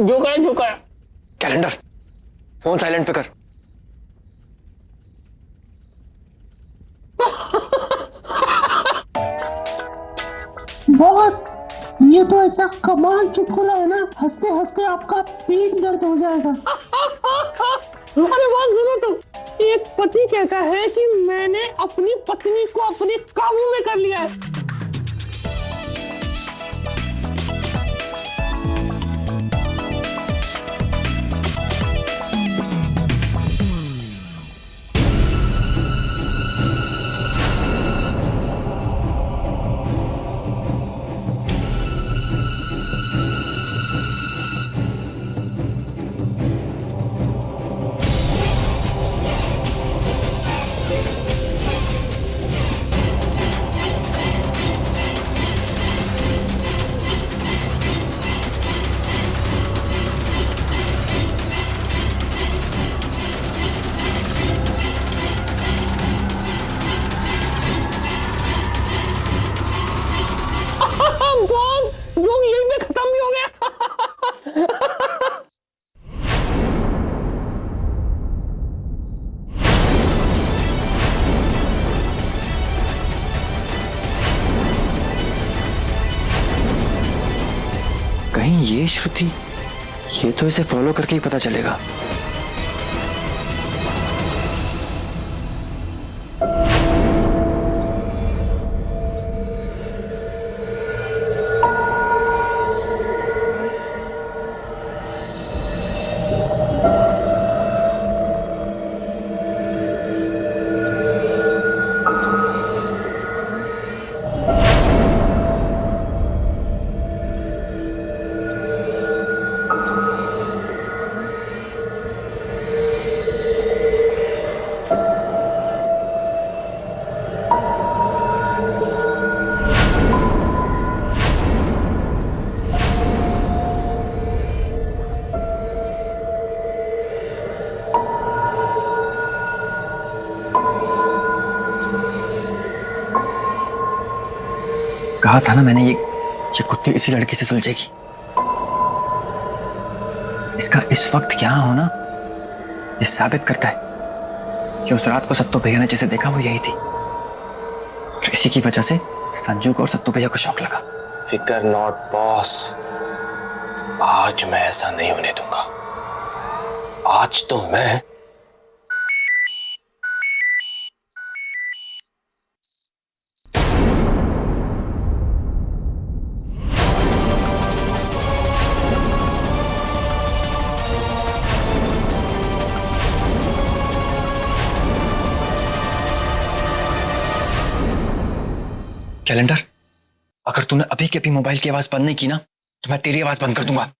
जो करा। Calendar, phone silent पे कर। बॉस, ये तो ऐसा कमाल चुटकुला है ना, हंसते हंसते आपका पेट दर्द हो जाएगा। अरे बॉस सुनो तो, एक पति कहता है कि मैंने अपनी पत्नी को अपने काबू में कर लिया है। बॉस, जोक यहीं पे खत्म भी हो गया। कहीं ये श्रुति, ये तो इसे फॉलो करके ही पता चलेगा। कहा था ना मैंने, ये कुत्ती इसी लड़की से सुलझेगी। इसका इस वक्त यहाँ होना ये साबित करता है कि उस रात को सत्तू भैया ने जिसे देखा वो यही थी, और इसी की वजह से संजू को और सत्तू भैया को शौक लगा। फिकर नॉट बॉस, आज मैं ऐसा नहीं होने दूंगा। आज तो मैं कैलेंडर, अगर तूने अभी के अभी मोबाइल की आवाज बंद नहीं की ना, तो मैं तेरी आवाज बंद कर दूंगा।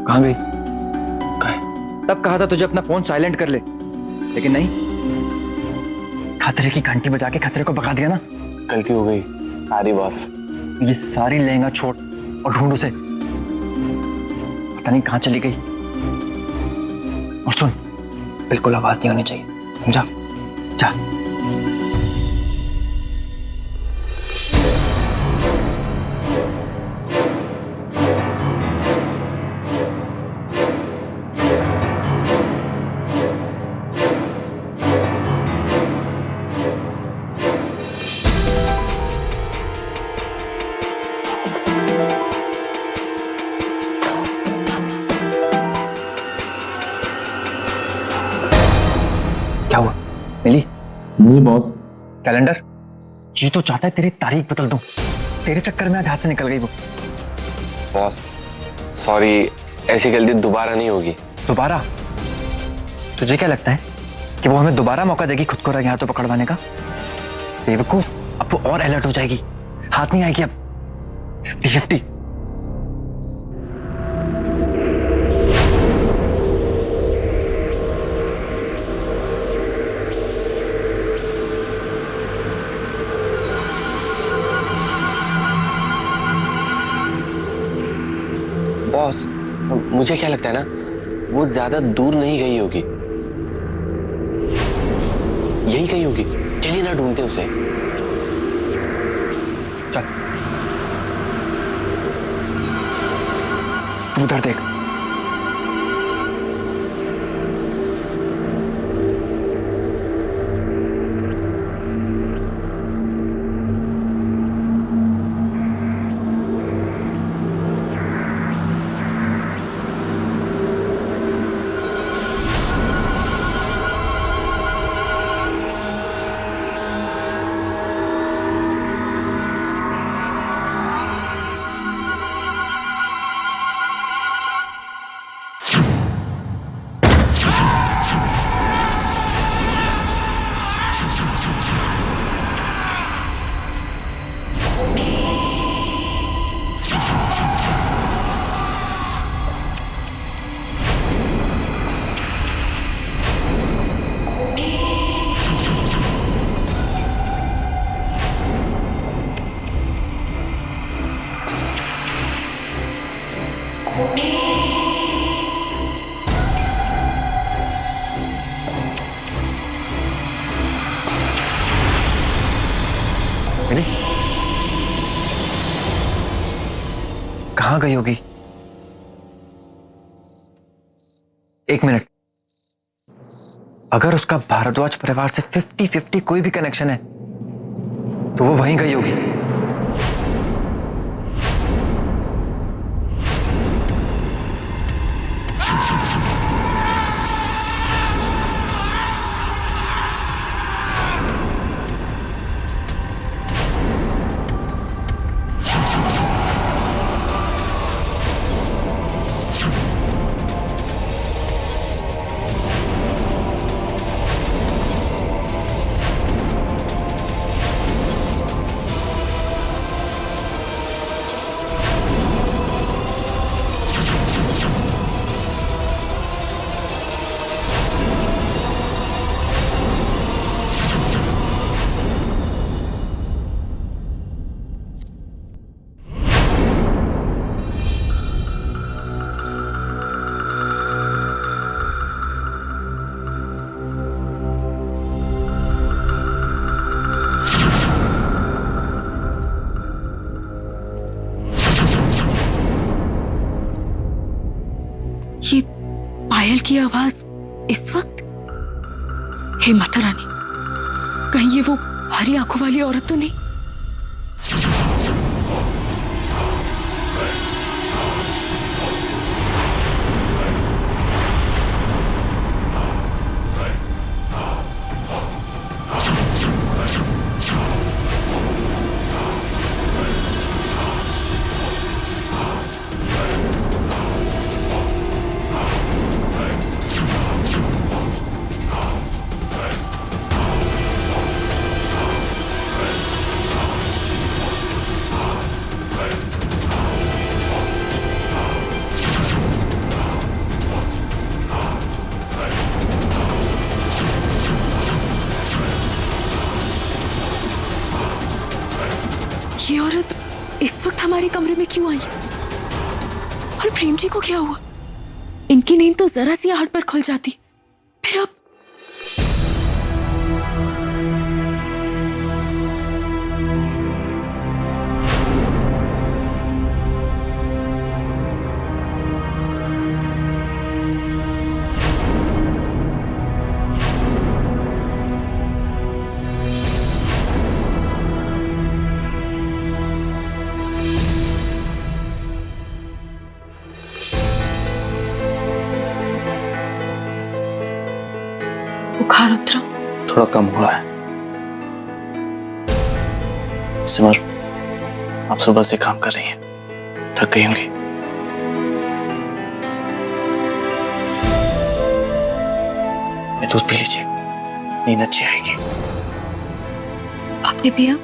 कहां गई? तब कहा था तुझे अपना फोन साइलेंट कर ले, लेकिन नहीं, खतरे की घंटी बजा के खतरे को भगा दिया ना। गलती हो गई, सारी बॉस। ये सारी लहंगा छोड़ और ढूंढ उसे, पता नहीं कहां चली गई। और सुन, बिल्कुल आवाज नहीं होनी चाहिए, समझा? जा। क्या हुआ? मिली? नहीं बॉस। कैलेंडर, जी तो चाहता है तेरी तारीख बदल दूं, तेरे चक्कर में आज हाथ से निकल गई वो। बॉस सॉरी, ऐसी गलती दोबारा नहीं होगी। दोबारा? तुझे क्या लगता है कि वो हमें दोबारा मौका देगी खुद को रंगे हाथों पकड़वाने का? बेवकूफ, अब वो और अलर्ट हो जाएगी, हाथ नहीं आएगी अब। 50-50। बॉस, मुझे क्या लगता है ना, वो ज्यादा दूर नहीं गई होगी, यही गई होगी। चलिए ना ढूंढते उसे। चल, तू उधर देख। कहाँ गई होगी? एक मिनट, अगर उसका भारद्वाज परिवार से 50-50 कोई भी कनेक्शन है तो वो वहीं गई होगी। ये पायल की आवाज इस वक्त? हे माता रानी, कहीं ये वो हरी आंखों वाली औरत तो नहीं? ये औरत इस वक्त हमारे कमरे में क्यों आई? और प्रेम जी को क्या हुआ? इनकी नींद तो जरा सी आहट पर खुल जाती, फिर अब बुखार उतरा? थोड़ा कम हुआ है। सिमर, आप सुबह से काम कर रही हैं, थक गई होंगी। ये दूध पी लीजिए, नींद अच्छी आएगी। आपने पिया?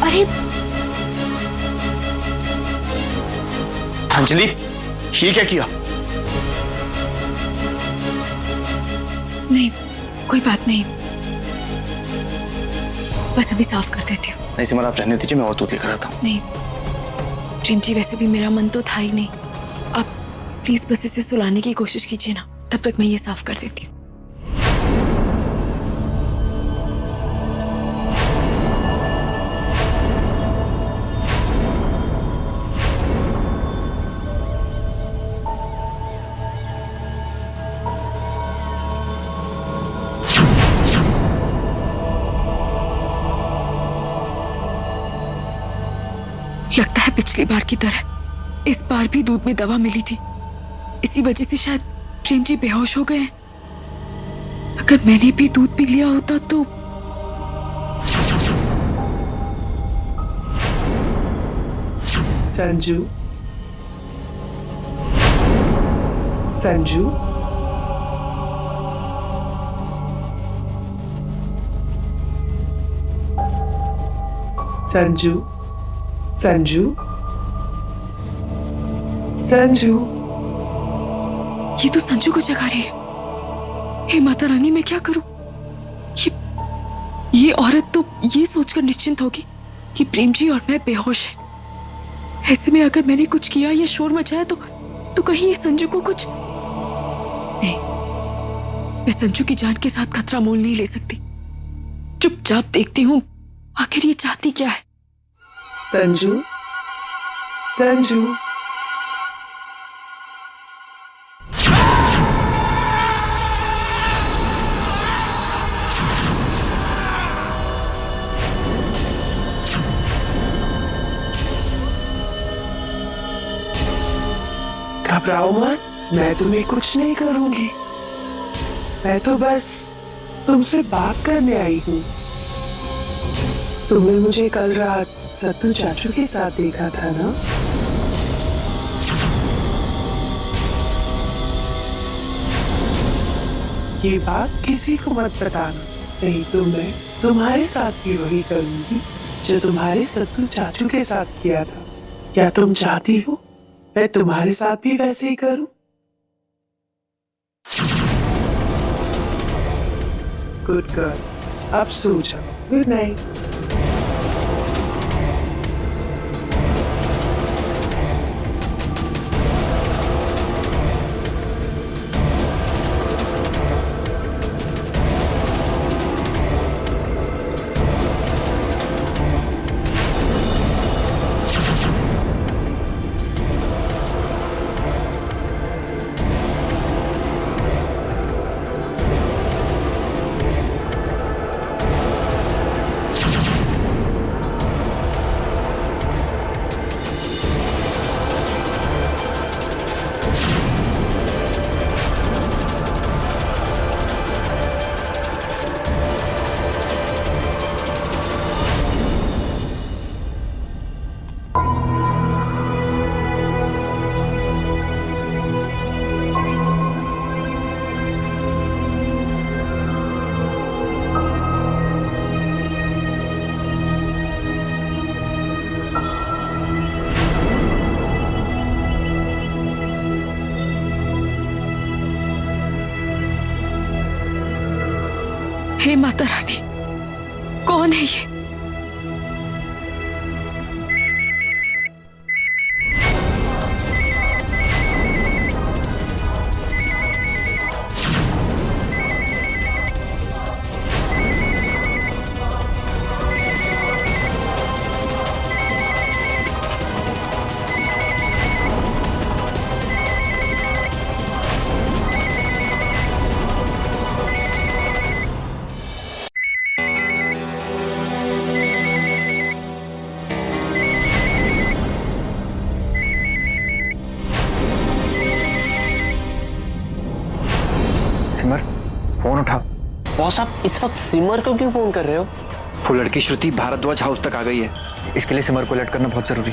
अरे अंजलि, ये क्या किया? नहीं, कोई बात नहीं। बस अभी साफ कर देती हूँ। नहीं सिमर, आप रहने दीजिए, मैं और दूध लेकर आता हूँ। नहीं प्रेम जी, वैसे भी मेरा मन तो था ही नहीं। आप प्लीज बस इसे सुलाने की कोशिश कीजिए ना, तब तक मैं ये साफ कर देती हूँ। लगता है पिछली बार की तरह इस बार भी दूध में दवा मिली थी, इसी वजह से शायद प्रेम जी बेहोश हो गए हैं। अगर मैंने भी दूध पी लिया होता तो संजू, संजू, संजू, संजू, संजू। ये तो संजू को जगा रही है। हे माता रानी, मैं क्या करूं? ये औरत तो ये सोचकर निश्चिंत होगी कि प्रेम जी और मैं बेहोश हैं। ऐसे में अगर मैंने कुछ किया या शोर मचाया तो कहीं ये संजू को कुछ नहीं। मैं संजू की जान के साथ खतरा मोल नहीं ले सकती। चुपचाप देखती हूँ आखिर ये चाहती क्या है। संजू, संजू, घबराओ मत, मैं तुम्हें कुछ नहीं करूंगी। मैं तो बस तुमसे बात करने आई हूँ। तुमने मुझे कल रात सत्तू चाचू के साथ देखा था ना? ये बात किसी को मत बताना, नहीं तो मैं तुम्हारे साथ भी वही करूंगी जो तुम्हारे सत्तू चाचू के साथ किया था। क्या तुम चाहती हो मैं तुम्हारे साथ भी वैसे ही करूं? गुड गर्ल, अब सो जाओ। Good night. हे माता रानी, कौन है ये? सिमर, फोन उठाओ। बॉस, आप इस वक्त सिमर को क्यों फोन कर रहे हो? वो लड़की श्रुति भारद्वाज हाउस तक आ गई है, इसके लिए सिमर को अलर्ट करना बहुत जरूरी।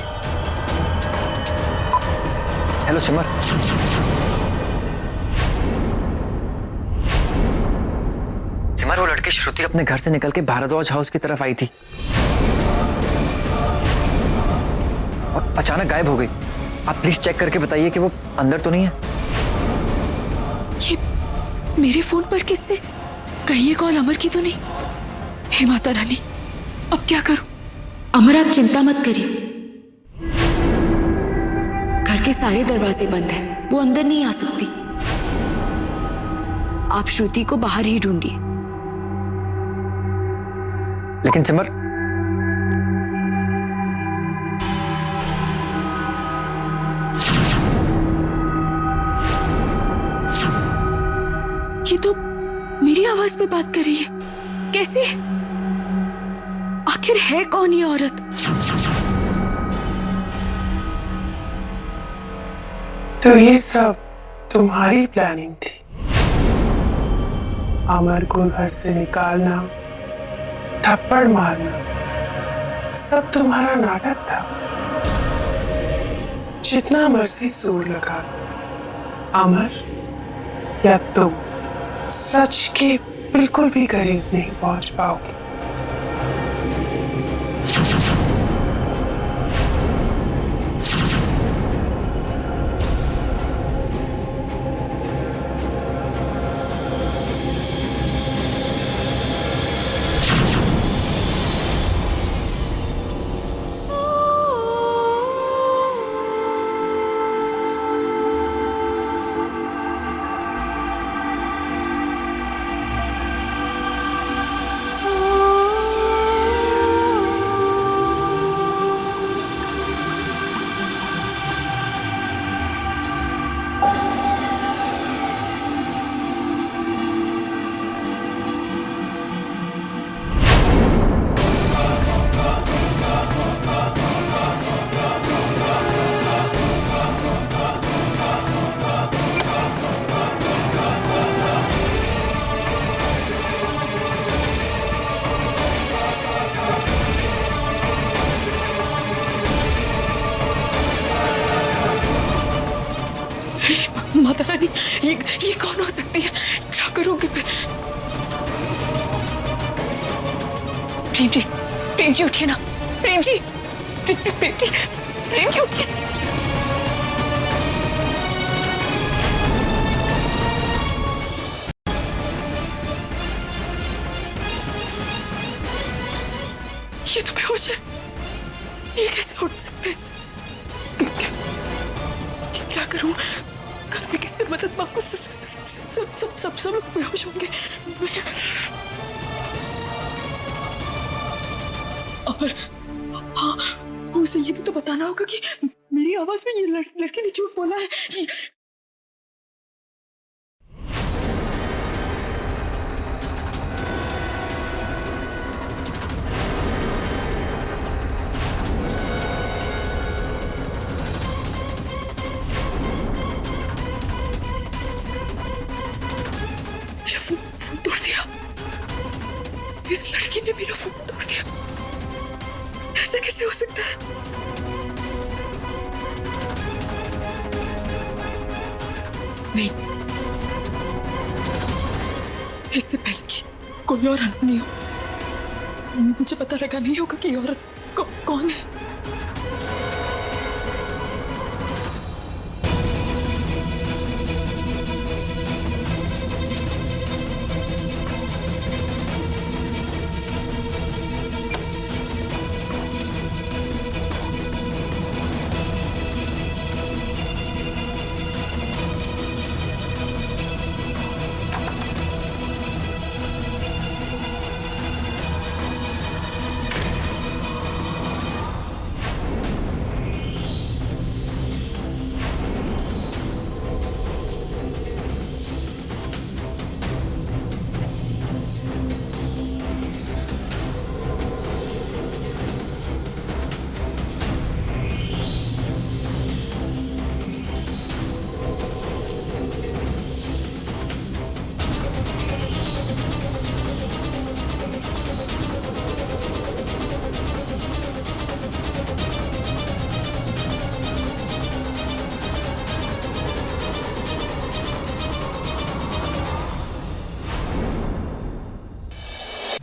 हेलो सिमर। सिमर, वो लड़की श्रुति अपने घर से निकल के भारद्वाज हाउस की तरफ आई थी और अचानक गायब हो गई। आप प्लीज चेक करके बताइए कि वो अंदर तो नहीं है। ये मेरे फोन पर किससे? कहीं ये कॉल अमर की तो नहीं? हे माता रानी, अब क्या करूं? अमर, आप चिंता मत करिए। घर के सारे दरवाजे बंद हैं, वो अंदर नहीं आ सकती। आप श्रुति को बाहर ही ढूंढिए। लेकिन सिमर, ये तो मेरी आवाज में बात कर रही है। कैसे? आखिर है कौन ये औरत? तो ये सब तुम्हारी प्लानिंग थी। अमर को घर से निकालना, थप्पड़ मारना, सब तुम्हारा नाटक था। जितना मर्जी जोर लगा, अमर या तुम सच के बिल्कुल भी करीब नहीं पहुंच पाओगे। माता रानी, ये कौन हो सकती है? क्या करूंगी मैं? प्रेम जी उठिए ना। प्रेम जी उठिए। ये तो बेहोश है। ये कैसे उठ सकते हैं? क्या करूं? घर में किससे मदद मांगू? सब लोग बेहोश होंगे। और हाँ, उसे ये भी तो बताना होगा कि मेरी आवाज में ये लड़के ने झूठ बोला है। मेरा फोन तोड़ दिया। इस लड़की ने मेरा फोन तोड़ दिया। ऐसा कैसे हो सकता है? नहीं, इससे पहले कि कोई और नहीं हो, मुझे पता लगा नहीं होगा कि ये औरत कौन है।